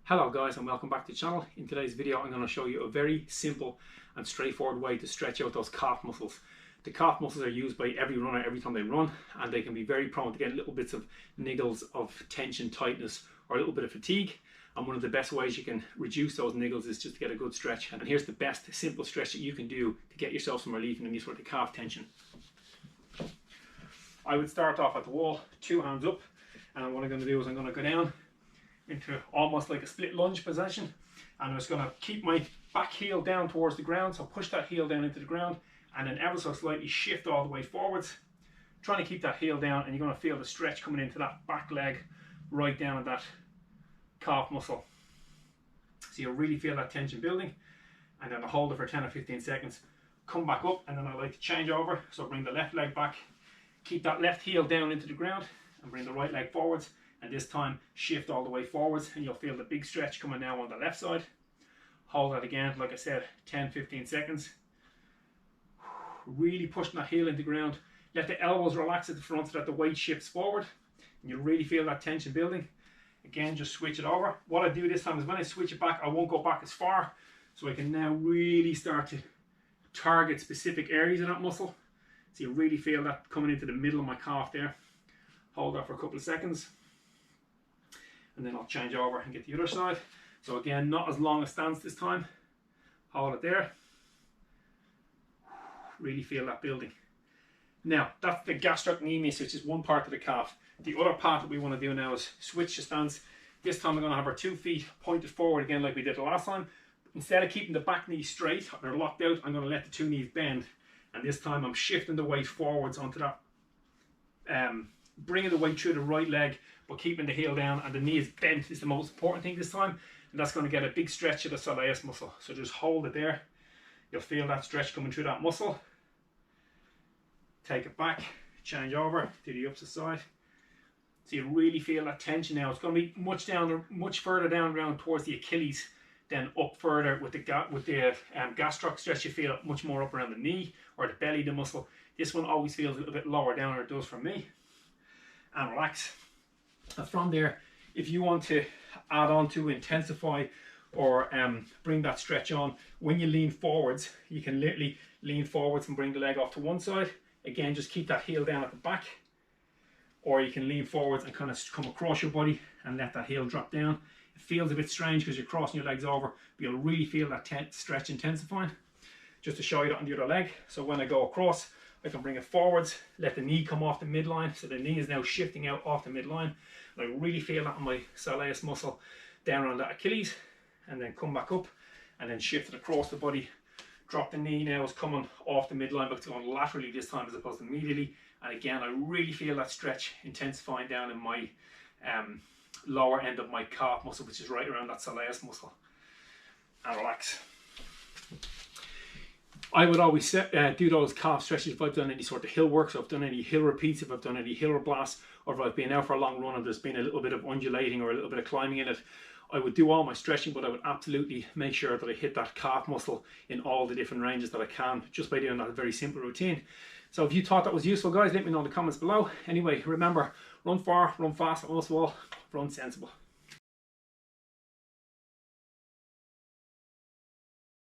Hello guys and welcome back to the channel. In today's video I'm going to show you a very simple and straightforward way to stretch out those calf muscles. The calf muscles are used by every runner every time they run, and they can be very prone to get little bits of niggles of tension, tightness, or a little bit of fatigue. And one of the best ways you can reduce those niggles is just to get a good stretch. And here's the best simple stretch that you can do to get yourself some relief in any sort of calf tension. I would start off at the wall, two hands up, and what I'm going to do is I'm going to go down into almost like a split lunge position, and I'm just going to keep my back heel down towards the ground, so push that heel down into the ground and then ever so slightly shift all the way forwards, trying to keep that heel down, and you're going to feel the stretch coming into that back leg right down at that calf muscle. So you'll really feel that tension building, and then I'll hold it for 10 or 15 seconds, come back up, and then I like to change over, so bring the left leg back, keep that left heel down into the ground and bring the right leg forwards, and this time shift all the way forwards, and you'll feel the big stretch coming now on the left side. Hold that again, like I said, 10-15 seconds. Really pushing that heel into the ground. Let the elbows relax at the front so that the weight shifts forward, and you'll really feel that tension building. Again, just switch it over. What I do this time is when I switch it back, I won't go back as far, so I can now really start to target specific areas of that muscle. So you really feel that coming into the middle of my calf there. Hold that for a couple of seconds, and then I'll change over and get the other side. So again, not as long a stance this time. Hold it there. Really feel that building. Now, that's the gastrocnemius, which is one part of the calf. The other part that we want to do now is switch the stance. This time we're going to have our 2 feet pointed forward again like we did the last time. Instead of keeping the back knee straight or locked out, I'm going to let the 2 knees bend. And this time I'm shifting the weight forwards onto that, bringing the weight through the right leg, but keeping the heel down, and the knee is bent is the most important thing this time, and that's going to get a big stretch of the soleus muscle. So just hold it there. You'll feel that stretch coming through that muscle. Take it back, change over to the opposite side. So you really feel that tension now. It's going to be much further down around towards the Achilles, then up further with the gastroc stretch. You feel it much more up around the knee or the belly, the muscle. This one always feels a little bit lower down, or it does for me. And relax. And from there, if you want to add on to intensify or bring that stretch on, when you lean forwards, you can literally lean forwards and bring the leg off to one side. Again, just keep that heel down at the back, or you can lean forwards and kind of come across your body and let that heel drop down. It feels a bit strange because you're crossing your legs over, but you'll really feel that stretch intensifying. Just to show you that on the other leg. So when I go across, I can bring it forwards, let the knee come off the midline, so the knee is now shifting out off the midline. And I really feel that on my soleus muscle down around that Achilles, and then come back up and then shift it across the body. Drop the knee now is coming off the midline, but it's going laterally this time as opposed to medially. And again, I really feel that stretch intensifying down in my lower end of my calf muscle, which is right around that soleus muscle. And relax. I would always do those calf stretches if I've done any sort of hill work, so if I've done any hill repeats, if I've done any hill blasts, or if I've been out for a long run and there's been a little bit of undulating or a little bit of climbing in it. I would do all my stretching, but I would absolutely make sure that I hit that calf muscle in all the different ranges that I can, just by doing that very simple routine. So if you thought that was useful, guys, let me know in the comments below. Anyway, remember, run far, run fast, and most of all, run sensible.